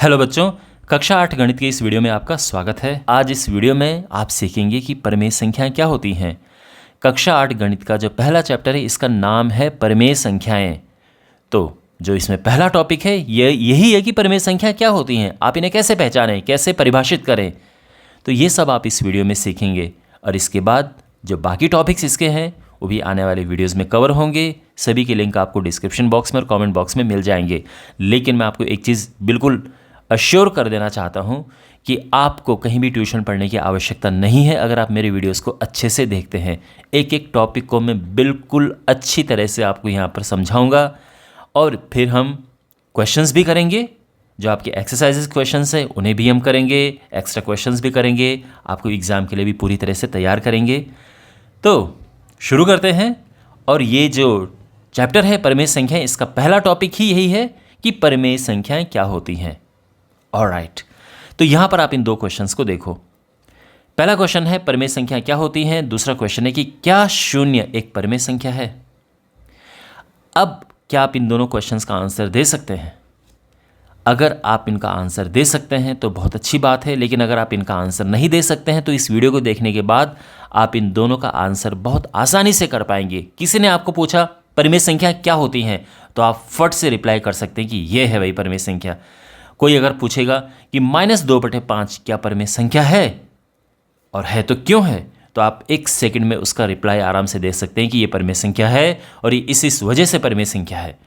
Hello बच्चों, कक्षा 8 गणित के इस वीडियो में आपका स्वागत है। आज इस वीडियो में आप सीखेंगे कि परिमेय संख्याएं क्या होती हैं। कक्षा 8 गणित का जो पहला चैप्टर है इसका नाम है परिमेय संख्याएं। तो जो इसमें पहला टॉपिक है यही है कि परिमेय संख्याएं क्या होती हैं, आप इन्हें कैसे पहचानें, कैसे परिभाषित करें। तो ये सब आप इस वीडियो में सीखेंगे और इसके बाद जो बाकी टॉपिक्स इसके हैं वो भी आने वाले वीडियोस में कवर होंगे। सभी के लिंक आपको डिस्क्रिप्शन बॉक्स में और कमेंट बॉक्स में मिल जाएंगे। लेकिन मैं आपको एक चीज़ बिल्कुल अश्योर कर देना चाहता हूँ कि आपको कहीं भी ट्यूशन पढ़ने की आवश्यकता नहीं है अगर आप मेरे वीडियोस को अच्छे से देखते हैं। एक एक टॉपिक को मैं बिल्कुल अच्छी तरह से आपको यहाँ पर समझाऊँगा और फिर हम क्वेश्चंस भी करेंगे। जो आपके एक्सरसाइजेस क्वेश्चंस हैं उन्हें भी हम करेंगे, एक्स्ट्रा क्वेश्चंस भी करेंगे, आपको एग्ज़ाम के लिए भी पूरी तरह से तैयार करेंगे। तो शुरू करते हैं। और ये जो चैप्टर है परिमेय संख्याएं, इसका पहला टॉपिक ही यही है कि परिमेय संख्याएं क्या होती हैं। ऑलराइट, तो यहाँ पर आप इन दो क्वेश्चंस को देखो। पहला क्वेश्चन है परिमेय संख्याएं क्या होती हैं, दूसरा क्वेश्चन है कि क्या शून्य एक परिमेय संख्या है। अब क्या आप इन दोनों क्वेश्चंस का आंसर दे सकते हैं? अगर आप इनका आंसर दे सकते हैं तो बहुत अच्छी बात है, लेकिन अगर आप इनका आंसर नहीं दे सकते हैं तो इस वीडियो को देखने के बाद आप इन दोनों का आंसर बहुत आसानी से कर पाएंगे। किसी ने आपको पूछा परिमेय संख्या क्या होती हैं तो आप फट से रिप्लाई कर सकते हैं कि ये है वही परिमेय संख्या। कोई अगर पूछेगा कि -2/5 क्या परिमेय संख्या है और है तो क्यों है, तो आप एक सेकंड में उसका रिप्लाई आराम से दे सकते हैं कि ये परिमेय संख्या है और ये इस वजह से परिमेय संख्या है।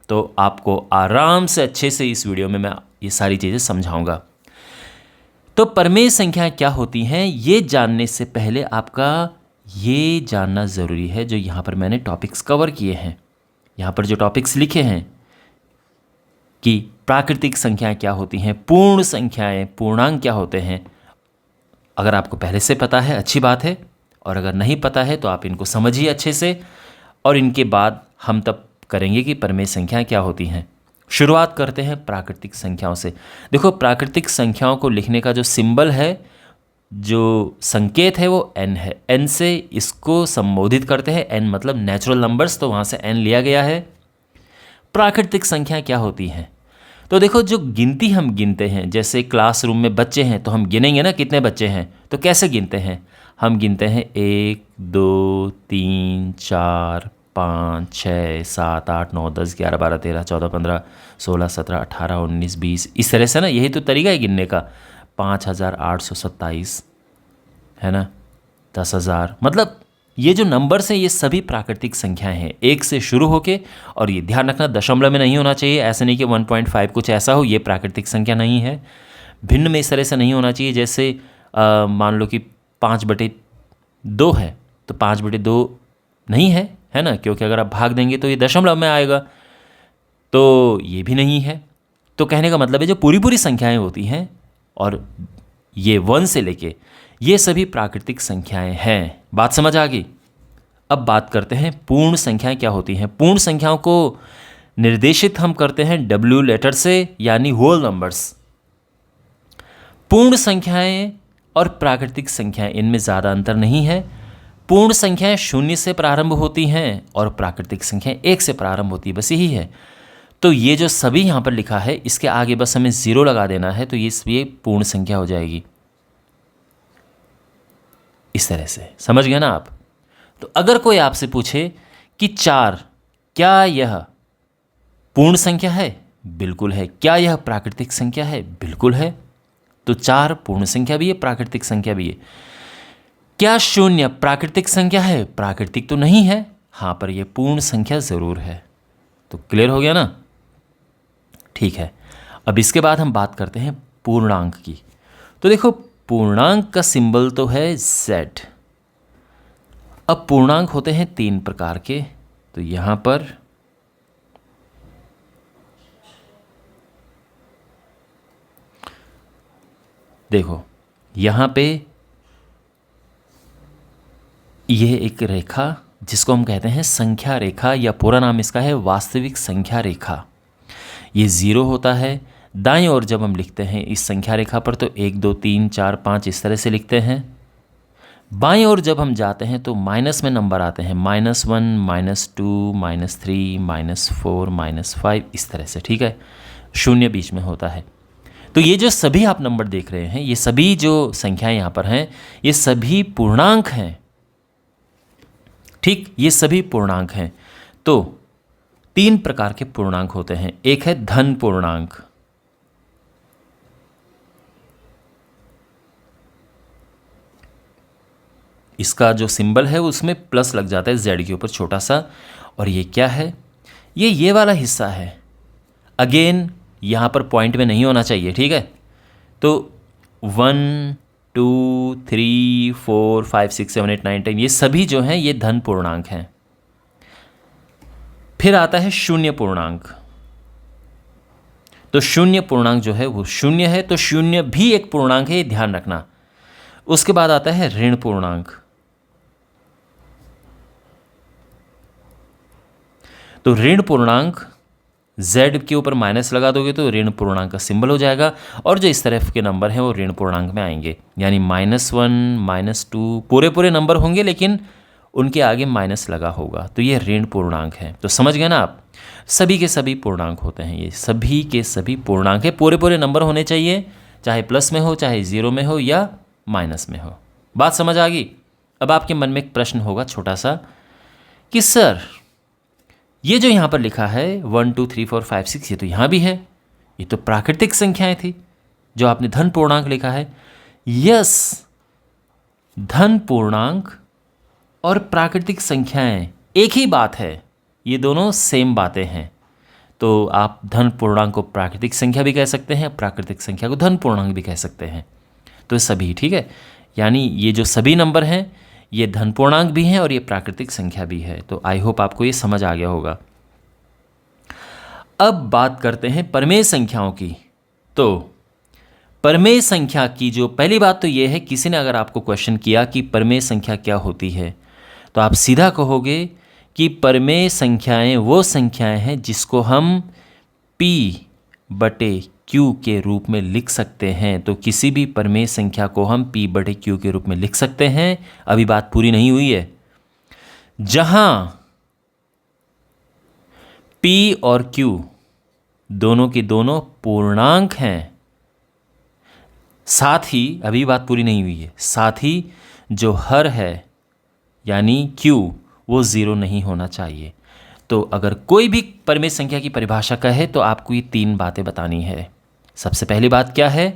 तो आपको आराम से अच्छे से इस वीडियो में मैं ये सारी चीज़ें समझाऊंगा। तो परिमेय संख्याएं क्या होती हैं ये जानने से पहले आपका ये जानना ज़रूरी है जो यहाँ पर मैंने टॉपिक्स कवर किए हैं। यहाँ पर जो टॉपिक्स लिखे हैं कि प्राकृतिक संख्याएं क्या होती हैं, पूर्ण संख्याएं, पूर्णांक क्या होते हैं। अगर आपको पहले से पता है अच्छी बात है, और अगर नहीं पता है तो आप इनको समझिए अच्छे से, और इनके बाद हम तब करेंगे कि परिमेय संख्याएं क्या होती हैं। शुरुआत करते हैं प्राकृतिक संख्याओं से। देखो, प्राकृतिक संख्याओं को लिखने का जो सिंबल है, जो संकेत है वो n है। n से इसको संबोधित करते हैं। n मतलब नेचुरल नंबर्स, तो वहाँ से n लिया गया है। प्राकृतिक संख्या क्या होती हैं? तो देखो, जो गिनती हम गिनते हैं, जैसे क्लासरूम में बच्चे हैं तो हम गिनेंगे ना कितने बच्चे हैं। तो कैसे गिनते हैं? हम गिनते हैं 1 2 3 4 5 6 7 8 9 10 11 12 13 14 15 16 17 18 19 20, इस तरह से ना। यही तो तरीका है गिनने का। 5827 है ना, 10,000। मतलब ये जो नंबर्स हैं ये सभी प्राकृतिक संख्याएं हैं, 1 से शुरू होके। और ये ध्यान रखना, दशमलव में नहीं होना चाहिए। ऐसे नहीं कि 1.5 कुछ ऐसा हो, ये प्राकृतिक संख्या नहीं है। भिन्न में इस तरह से नहीं होना चाहिए। जैसे मान लो कि 5/2 है तो 5/2 नहीं है ना, क्योंकि अगर आप भाग देंगे तो ये दशमलव में आएगा, तो ये भी नहीं है। तो कहने का मतलब है जो पूरी संख्याएं होती हैं, और ये 1 से लेके ये सभी प्राकृतिक संख्याएं हैं। बात समझ आ गई? अब बात करते हैं पूर्ण संख्याएं क्या होती हैं। पूर्ण संख्याओं को निर्देशित हम करते हैं W लेटर से, यानी होल नंबर्स। पूर्ण संख्याएं और प्राकृतिक संख्याएं, इनमें ज़्यादा अंतर नहीं है। पूर्ण संख्याएं 0 से प्रारंभ होती हैं और प्राकृतिक संख्याएं 1 से प्रारंभ होती है, बस यही है। तो ये जो सभी यहाँ पर लिखा है इसके आगे बस हमें 0 लगा देना है, तो ये पूर्ण संख्या हो जाएगी। इस तरह से समझ गए ना आप? तो अगर कोई आपसे पूछे कि 4 क्या यह पूर्ण संख्या है? बिल्कुल है। क्या यह प्राकृतिक संख्या है? बिल्कुल है। तो 4 पूर्ण संख्या भी है, प्राकृतिक संख्या भी है। क्या 0 प्राकृतिक संख्या है? प्राकृतिक तो नहीं है, हाँ, पर यह पूर्ण संख्या ज़रूर है। तो क्लियर हो गया ना? ठीक है। अब इसके बाद हम बात करते हैं पूर्णांक की। तो देखो, पूर्णांक का सिंबल तो है Z। अब पूर्णांक होते हैं 3 प्रकार के। तो यहां पर देखो, यहां पे यह एक रेखा जिसको हम कहते हैं संख्या रेखा, या पूरा नाम इसका है वास्तविक संख्या रेखा। ये 0 होता है। दाईं ओर जब हम लिखते हैं इस संख्या रेखा पर तो 1 2 3 4 5 इस तरह से लिखते हैं। बाईं ओर जब हम जाते हैं तो माइनस में नंबर आते हैं, -1 -2 -3 -4 -5 इस तरह से, ठीक है। 0 बीच में होता है। तो ये जो सभी आप नंबर देख रहे हैं, ये सभी जो संख्याएं यहाँ पर हैं, ये सभी पूर्णांक हैं। ठीक, ये सभी पूर्णांक हैं। तो 3 प्रकार के पूर्णांक होते हैं। एक है धन पूर्णांक, इसका जो सिंबल है उसमें प्लस लग जाता है जेड के ऊपर छोटा सा। और ये क्या है? ये वाला हिस्सा है। अगेन यहाँ पर पॉइंट में नहीं होना चाहिए, ठीक है। तो 1 2 3 4 5 6 7 8 9 10 ये सभी जो हैं ये धन पूर्णांक हैं। फिर आता है शून्य पूर्णांक। तो शून्य पूर्णांक जो है वो शून्य है, तो शून्य भी एक पूर्णांक है, ये ध्यान रखना। उसके बाद आता है ऋण पूर्णांक। तो ऋण पूर्णांक z के ऊपर माइनस लगा दोगे तो ऋण पूर्णांक का सिंबल हो जाएगा, और जो इस तरफ के नंबर हैं वो ऋण पूर्णांक में आएंगे, यानी -1 -2 पूरे नंबर होंगे लेकिन उनके आगे माइनस लगा होगा, तो ये ऋण पूर्णांक है। तो समझ गए ना आप, सभी के सभी पूर्णांक होते हैं, ये सभी के सभी पूर्णांक है। पूरे नंबर होने चाहिए, चाहे प्लस में हो, चाहे ज़ीरो में हो या माइनस में हो। बात समझ आ गई? अब आपके मन में एक प्रश्न होगा छोटा सा कि सर ये जो यहाँ पर लिखा है 1 2 3 4 5 6, ये तो यहाँ भी है, ये तो प्राकृतिक संख्याएं थी जो आपने धन पूर्णांक लिखा है। यस, धन पूर्णांक और प्राकृतिक संख्याएं एक ही बात है, ये दोनों सेम बातें हैं। तो आप धन पूर्णांक को प्राकृतिक संख्या भी कह सकते हैं, प्राकृतिक संख्या को धन पूर्णांक भी कह सकते हैं। तो सभी ठीक है, यानी ये जो सभी नंबर हैं ये धन पूर्णांक भी हैं और ये प्राकृतिक संख्या भी है। तो आई होप आपको ये समझ आ गया होगा। अब बात करते हैं परमेय संख्याओं की। तो परमेय संख्या की जो पहली बात तो ये है, किसी ने अगर आपको क्वेश्चन किया कि परमेय संख्या क्या होती है, तो आप सीधा कहोगे कि परमेय संख्याएं वो संख्याएं हैं जिसको हम P/Q के रूप में लिख सकते हैं। तो किसी भी परमेय संख्या को हम P/Q के रूप में लिख सकते हैं। अभी बात पूरी नहीं हुई है। जहां P और Q दोनों के दोनों पूर्णांक हैं, साथ ही अभी बात पूरी नहीं हुई है, साथ ही जो हर है यानी Q वो 0 नहीं होना चाहिए। तो अगर कोई भी परमेय संख्या की परिभाषा कहे तो आपको ये 3 बातें बतानी है। सबसे पहली बात क्या है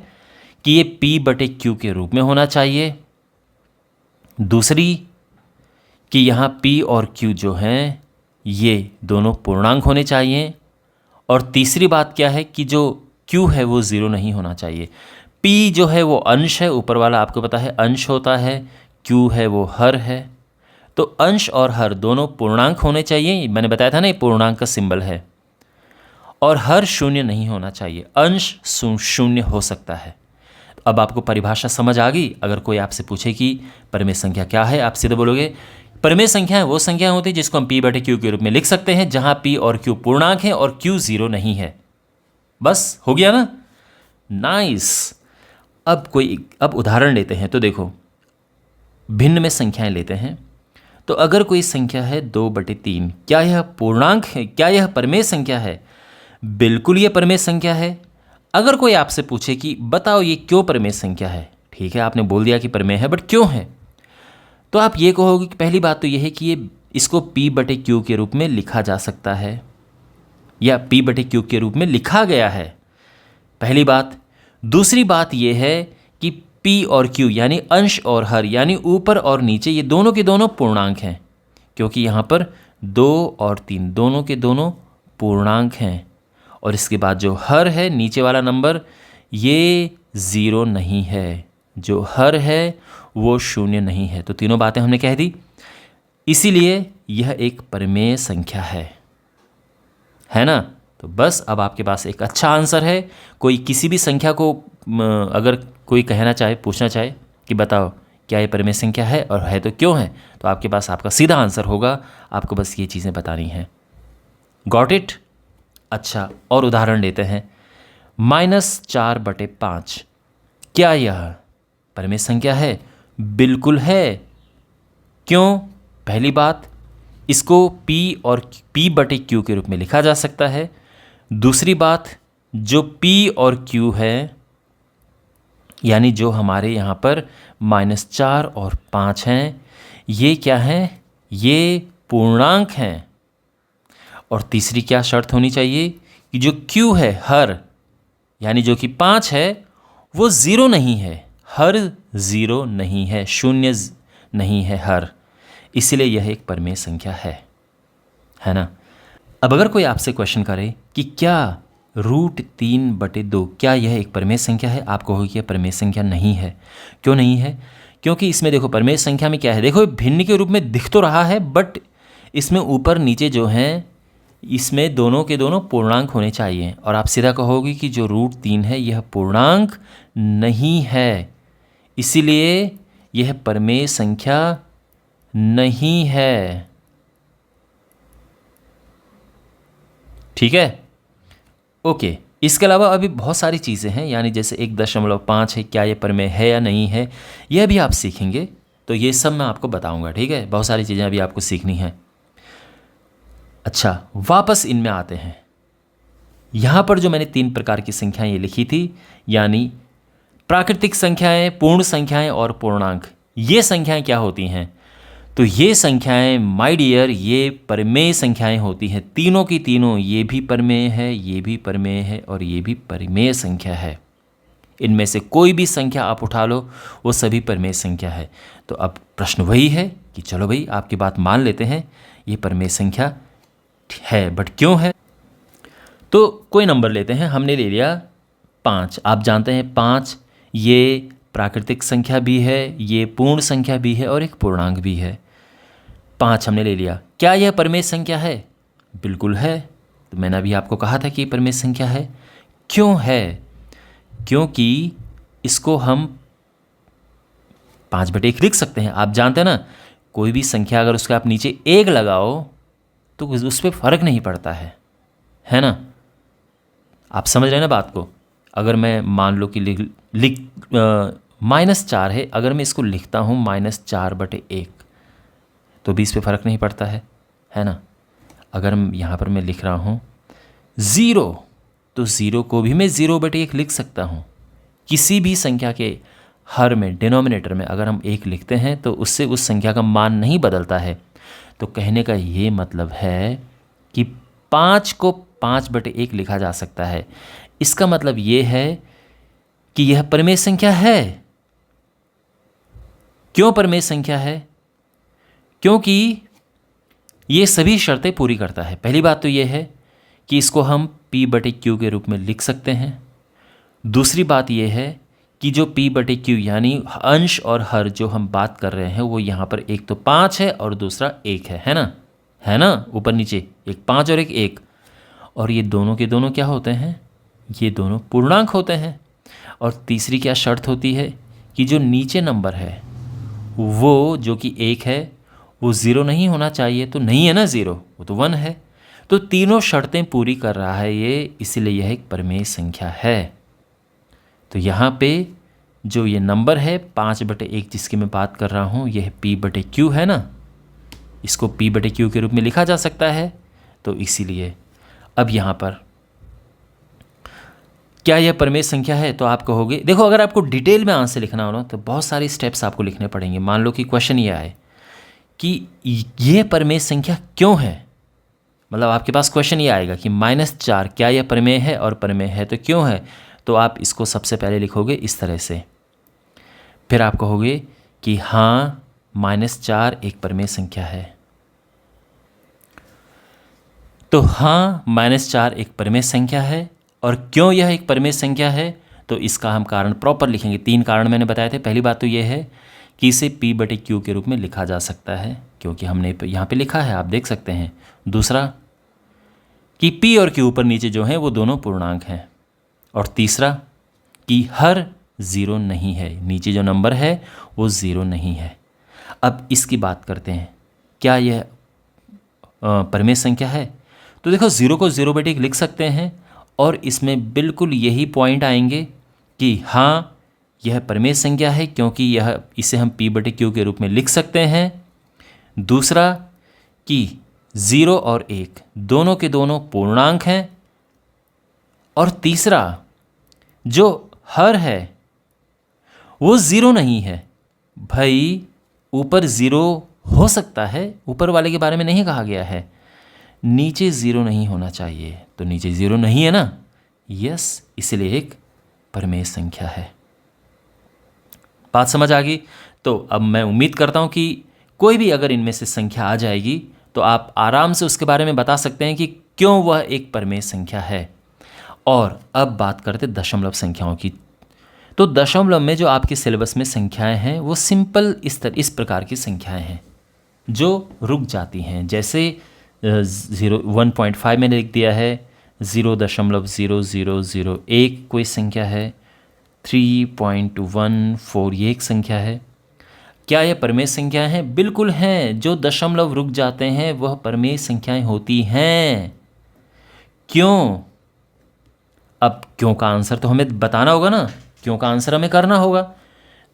कि ये P/Q के रूप में होना चाहिए। दूसरी कि यहाँ P और Q जो हैं ये दोनों पूर्णांक होने चाहिए। और तीसरी बात क्या है कि जो Q है वो 0 नहीं होना चाहिए। P जो है वो अंश है, ऊपर वाला आपको पता है अंश होता है, Q है वो हर है। तो अंश और हर दोनों पूर्णांक होने चाहिए, मैंने बताया था ना ये पूर्णांक का सिंबल है। और हर शून्य नहीं होना चाहिए, अंश शून्य हो सकता है। अब आपको परिभाषा समझ आ गई। अगर कोई आपसे पूछे कि परमेय संख्या क्या है, आप सीधे बोलोगे परमेय संख्याएं वो संख्याएं होती है जिसको हम P/Q के रूप में लिख सकते हैं, जहां P और Q पूर्णांक है और Q 0 नहीं है। बस हो गया ना? नाइस। अब उदाहरण लेते हैं। तो देखो, भिन्न में संख्याएं लेते हैं। तो अगर कोई संख्या है 2/3, क्या यह पूर्णांक है? क्या यह परमेय संख्या है? बिल्कुल ये परमेय संख्या है। अगर कोई आपसे पूछे कि बताओ ये क्यों परमेय संख्या है, ठीक है आपने बोल दिया कि परमेय है, बट क्यों है? तो आप ये कहोगे कि पहली बात तो यह है कि इसको P/Q के रूप में लिखा जा सकता है या P/Q के रूप में लिखा गया है, पहली बात। दूसरी बात यह है कि P और Q यानी अंश और हर यानी ऊपर और नीचे ये दोनों के दोनों पूर्णांक हैं, क्योंकि यहाँ पर 2 और 3 दोनों के दोनों पूर्णांक हैं। और इसके बाद जो हर है नीचे वाला नंबर ये 0 नहीं है, जो हर है वो शून्य नहीं है। तो तीनों बातें हमने कह दी, इसीलिए यह एक परमेय संख्या है ना? तो बस अब आपके पास एक अच्छा आंसर है। कोई किसी भी संख्या को अगर कोई कहना चाहे, पूछना चाहे कि बताओ क्या ये परमेय संख्या है और है तो क्यों है, तो आपके पास आपका सीधा आंसर होगा। आपको बस ये चीज़ें बतानी हैं। Got it? अच्छा, और उदाहरण लेते हैं। -4/5, क्या यह परमेय संख्या है? बिल्कुल है। क्यों? पहली बात, इसको P और P/Q के रूप में लिखा जा सकता है। दूसरी बात, जो P और Q है यानी जो हमारे यहाँ पर -4 और 5 हैं, ये क्या हैं? ये पूर्णांक हैं। और तीसरी क्या शर्त होनी चाहिए कि जो Q है हर, यानी जो कि 5 है, वो ज़ीरो नहीं है। हर ज़ीरो नहीं है, शून्य नहीं है हर, इसलिए यह एक परिमेय संख्या है ना। अब अगर कोई आपसे क्वेश्चन करे कि क्या √3/2 क्या यह एक परिमेय संख्या है, आप कहोगे कि यह परिमेय संख्या नहीं है। क्यों नहीं है? क्योंकि इसमें देखो परिमेय संख्या में क्या है, देखो भिन्न के रूप में दिख तो रहा है, बट इसमें ऊपर नीचे जो हैं, इसमें दोनों के दोनों पूर्णांक होने चाहिए। और आप सीधा कहोगे कि जो √3 है यह पूर्णांक नहीं है, इसीलिए यह परिमेय संख्या नहीं है। ठीक है, ओके। इसके अलावा अभी बहुत सारी चीज़ें हैं, यानी जैसे 1.5 है, क्या ये परिमेय है या नहीं है, यह भी आप सीखेंगे। तो ये सब मैं आपको बताऊंगा, ठीक है। बहुत सारी चीज़ें अभी आपको सीखनी हैं। अच्छा, वापस इनमें आते हैं। यहाँ पर जो मैंने 3 प्रकार की संख्याएं ये लिखी थी, यानी प्राकृतिक संख्याएं, पूर्ण संख्याएं और पूर्णांक, ये संख्याएं क्या होती हैं? तो ये संख्याएं माय डियर, ये परिमेय संख्याएं होती हैं। तीनों की तीनों, ये भी परिमेय है, ये भी परिमेय है और ये भी परिमेय संख्या है। इनमें से कोई भी संख्या आप उठा लो, वो सभी परिमेय संख्या है। तो अब प्रश्न वही है कि चलो भाई, आपकी बात मान लेते हैं, ये परिमेय संख्या है, बट क्यों है? तो कोई नंबर लेते हैं, हमने ले लिया 5। आप जानते हैं 5 ये प्राकृतिक संख्या भी है, ये पूर्ण संख्या भी है और एक पूर्णांक भी है। 5 हमने ले लिया। क्या यह परिमेय संख्या है? बिल्कुल है। तो मैंने अभी आपको कहा था कि ये परिमेय संख्या है। क्यों है? क्योंकि इसको हम 5/1 लिख सकते हैं। आप जानते हैं ना, कोई भी संख्या अगर उसके आप नीचे 1 लगाओ तो उस पर फ़र्क नहीं पड़ता है ना। आप समझ रहे हैं ना बात को। अगर मैं मान लो कि -4 है, अगर मैं इसको लिखता हूँ -4/1 तो भी इस पर फ़र्क नहीं पड़ता है ना। अगर यहाँ पर मैं लिख रहा हूँ 0, तो 0 को भी मैं 0/1 लिख सकता हूँ। किसी भी संख्या के हर में, डिनोमिनेटर में अगर हम 1 लिखते हैं तो उससे उस संख्या का मान नहीं बदलता है। तो कहने का ये मतलब है कि 5 को 5/1 लिखा जा सकता है। इसका मतलब ये है कि यह परिमेय संख्या है। क्यों परिमेय संख्या है? क्योंकि ये सभी शर्तें पूरी करता है। पहली बात तो ये है कि इसको हम P/Q के रूप में लिख सकते हैं। दूसरी बात ये है कि जो P/Q यानी अंश और हर जो हम बात कर रहे हैं, वो यहाँ पर एक तो 5 है और दूसरा 1 है ना। ऊपर नीचे एक 5 और एक 1, और ये दोनों के दोनों क्या होते हैं? ये दोनों पूर्णांक होते हैं। और तीसरी क्या शर्त होती है कि जो नीचे नंबर है वो जो कि 1 है, वो 0 नहीं होना चाहिए। तो नहीं है ना 0, वो तो 1 है। तो तीनों शर्तें पूरी कर रहा है ये, इसलिए यह एक परिमेय संख्या है। तो यहाँ पे जो ये नंबर है 5/1 जिसकी मैं बात कर रहा हूँ, यह P/Q है ना। इसको P/Q के रूप में लिखा जा सकता है। तो इसीलिए अब यहाँ पर क्या यह परिमेय संख्या है? तो आप कहोगे, देखो अगर आपको डिटेल में आंसर लिखना हो ना तो बहुत सारे स्टेप्स आपको लिखने पड़ेंगे। मान लो कि क्वेश्चन ये आए कि यह परिमेय संख्या क्यों है, मतलब आपके पास क्वेश्चन ये आएगा कि -4 क्या यह परिमेय है, और परिमेय है तो क्यों है। तो आप इसको सबसे पहले लिखोगे इस तरह से, फिर आप कहोगे कि हाँ -4 एक परिमेय संख्या है। तो हाँ -4 एक परिमेय संख्या है। और क्यों यह एक परिमेय संख्या है, तो इसका हम कारण प्रॉपर लिखेंगे। 3 कारण मैंने बताए थे। पहली बात तो यह है कि इसे P/Q के रूप में लिखा जा सकता है, क्योंकि हमने यहाँ पे लिखा है, आप देख सकते हैं। दूसरा कि P और Q ऊपर नीचे जो हैं वो दोनों पूर्णांक हैं। और तीसरा कि हर 0 नहीं है, नीचे जो नंबर है वो 0 नहीं है। अब इसकी बात करते हैं, क्या यह परिमेय संख्या है? तो देखो 0 को 0/1 लिख सकते हैं, और इसमें बिल्कुल यही पॉइंट आएंगे कि हाँ यह परिमेय संख्या है, क्योंकि इसे हम P/Q के रूप में लिख सकते हैं। दूसरा कि 0 और 1 दोनों के दोनों पूर्णांक हैं। और तीसरा जो हर है वो ज़ीरो नहीं है। भाई ऊपर ज़ीरो हो सकता है, ऊपर वाले के बारे में नहीं कहा गया है। नीचे ज़ीरो नहीं होना चाहिए, तो नीचे ज़ीरो नहीं है ना, यस, इसलिए एक परमेय संख्या है। बात समझ आ गई? तो अब मैं उम्मीद करता हूँ कि कोई भी अगर इनमें से संख्या आ जाएगी तो आप आराम से उसके बारे में बता सकते हैं कि क्यों वह एक परमेय संख्या है। और अब बात करते दशमलव संख्याओं की। तो दशमलव में जो आपके सिलेबस में संख्याएं हैं वो सिंपल इस प्रकार की संख्याएं हैं जो रुक जाती हैं। जैसे 1.5 मैंने लिख दिया है, 0.0001 कोई संख्या है, 3.14 ये एक संख्या है। क्या यह परमेय संख्याएं हैं? बिल्कुल हैं। जो दशमलव रुक जाते हैं वह परमेय संख्याएं होती हैं। क्यों? अब क्यों का आंसर तो हमें बताना होगा ना, क्यों का आंसर हमें करना होगा।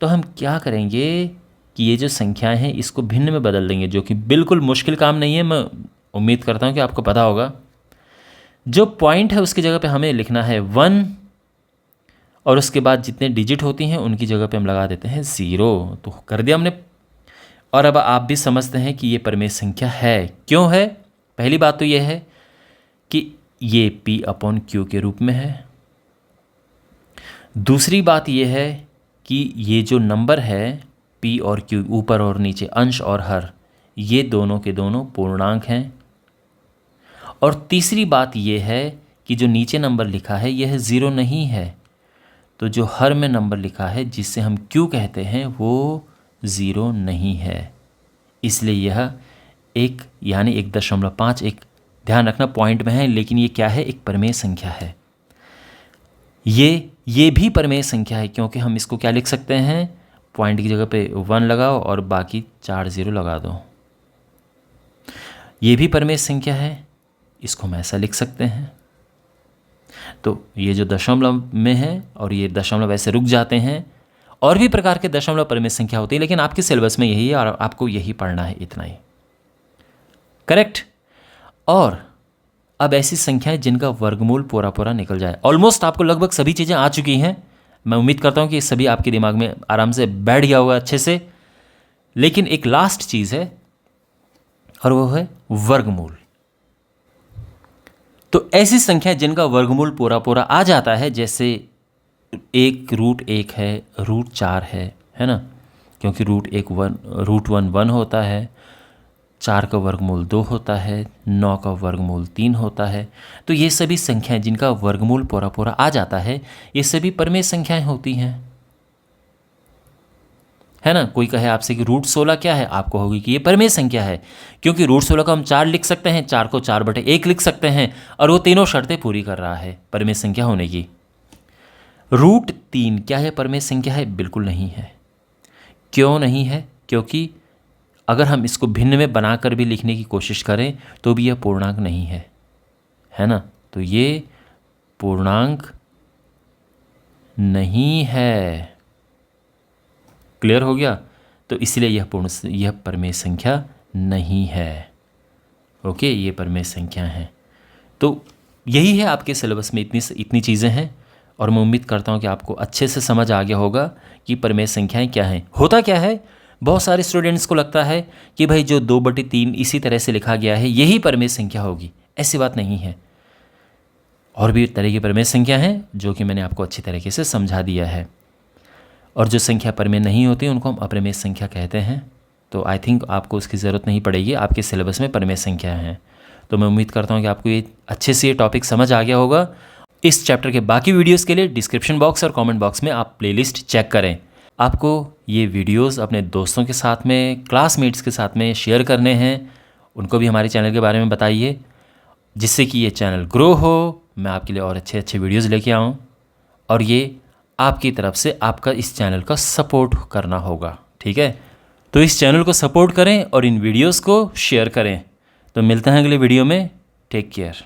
तो हम क्या करेंगे कि ये जो संख्याएं हैं इसको भिन्न में बदल देंगे, जो कि बिल्कुल मुश्किल काम नहीं है। मैं उम्मीद करता हूँ कि आपको पता होगा। जो पॉइंट है उसकी जगह पे हमें लिखना है 1 और उसके बाद जितने डिजिट होती हैं उनकी जगह पे हम लगा देते हैं 0। तो कर दिया हमने। और अब आप भी समझते हैं कि ये परमेय संख्या है। क्यों है? पहली बात तो ये है कि ये P/Q के रूप में है। दूसरी बात ये है कि ये जो नंबर है P और Q, ऊपर और नीचे, अंश और हर, ये दोनों के दोनों पूर्णांक हैं। और तीसरी बात ये है कि जो नीचे नंबर लिखा है यह 0 नहीं है। तो जो हर में नंबर लिखा है जिससे हम Q कहते हैं वो 0 नहीं है। इसलिए यह एक यानी 1.5 एक, ध्यान रखना पॉइंट में है, लेकिन ये क्या है? एक परमेय संख्या है। ये भी परमेय संख्या है क्योंकि हम इसको क्या लिख सकते हैं? पॉइंट की जगह पे 1 लगाओ और बाकी 4 0 लगा दो। ये भी परमेय संख्या है, इसको हम ऐसा लिख सकते हैं। तो ये जो दशमलव में है और ये दशमलव ऐसे रुक जाते हैं, और भी प्रकार के दशमलव परमेय संख्या होती है, लेकिन आपके सिलेबस में यही है और आपको यही पढ़ना है, इतना ही। करेक्ट। और अब ऐसी संख्याएं जिनका वर्गमूल पूरा पूरा निकल जाए। ऑलमोस्ट आपको लगभग सभी चीज़ें आ चुकी हैं। मैं उम्मीद करता हूं कि सभी आपके दिमाग में आराम से बैठ गया होगा अच्छे से। लेकिन एक लास्ट चीज़ है और वो है वर्गमूल। तो ऐसी संख्याएं जिनका वर्गमूल पूरा पूरा आ जाता है, जैसे 1√1 है, √4 है ना, क्योंकि √1 1 होता है, 4 का वर्गमूल 2 होता है, 9 का वर्गमूल 3 होता है। तो ये सभी संख्याएं जिनका वर्गमूल पूरा पूरा आ जाता है, ये सभी परमेय संख्याएं होती हैं, है ना। कोई कहे आपसे कि √16 क्या है, आपको होगी कि ये परमेय संख्या है, क्योंकि √16 को हम 4 लिख सकते हैं, 4 को 4/1 लिख सकते हैं, और वो तीनों शर्तें पूरी कर रहा है परमेय संख्या होने की। √3 क्या है? परमेय संख्या है? बिल्कुल नहीं है। क्यों नहीं है? क्योंकि अगर हम इसको भिन्न में बनाकर भी लिखने की कोशिश करें तो भी यह पूर्णांक नहीं है ना। तो ये पूर्णांक नहीं है। क्लियर हो गया? तो इसलिए यह परमेय संख्या नहीं है। ओके, ये परमेय संख्या है। तो यही है, आपके सिलेबस में इतनी चीज़ें हैं, और मैं उम्मीद करता हूँ कि आपको अच्छे से समझ आ गया होगा कि परमेय संख्याएं क्या हैं। होता क्या है, बहुत सारे स्टूडेंट्स को लगता है कि भाई जो 2/3 इसी तरह से लिखा गया है यही परमेय संख्या होगी। ऐसी बात नहीं है, और भी तरह की परमेय संख्या हैं जो कि मैंने आपको अच्छी तरीके से समझा दिया है। और जो संख्या परमेय नहीं होती उनको हम अप्रमेय संख्या कहते हैं। तो आई थिंक आपको उसकी ज़रूरत नहीं पड़ेगी, आपके सिलेबस में परमेय संख्या हैं। तो मैं उम्मीद करता हूँ कि आपको ये अच्छे से ये टॉपिक समझ आ गया होगा। इस चैप्टर के बाकी वीडियोज़ के लिए डिस्क्रिप्शन बॉक्स और कॉमेंट बॉक्स में आप प्लेलिस्ट चेक करें। आपको ये वीडियोस अपने दोस्तों के साथ में, क्लासमेट्स के साथ में शेयर करने हैं। उनको भी हमारे चैनल के बारे में बताइए, जिससे कि ये चैनल ग्रो हो, मैं आपके लिए और अच्छे अच्छे वीडियोस लेके आऊँ, और ये आपकी तरफ से आपका इस चैनल का सपोर्ट करना होगा। ठीक है, तो इस चैनल को सपोर्ट करें और इन वीडियोज़ को शेयर करें। तो मिलते हैं अगले वीडियो में। Take care.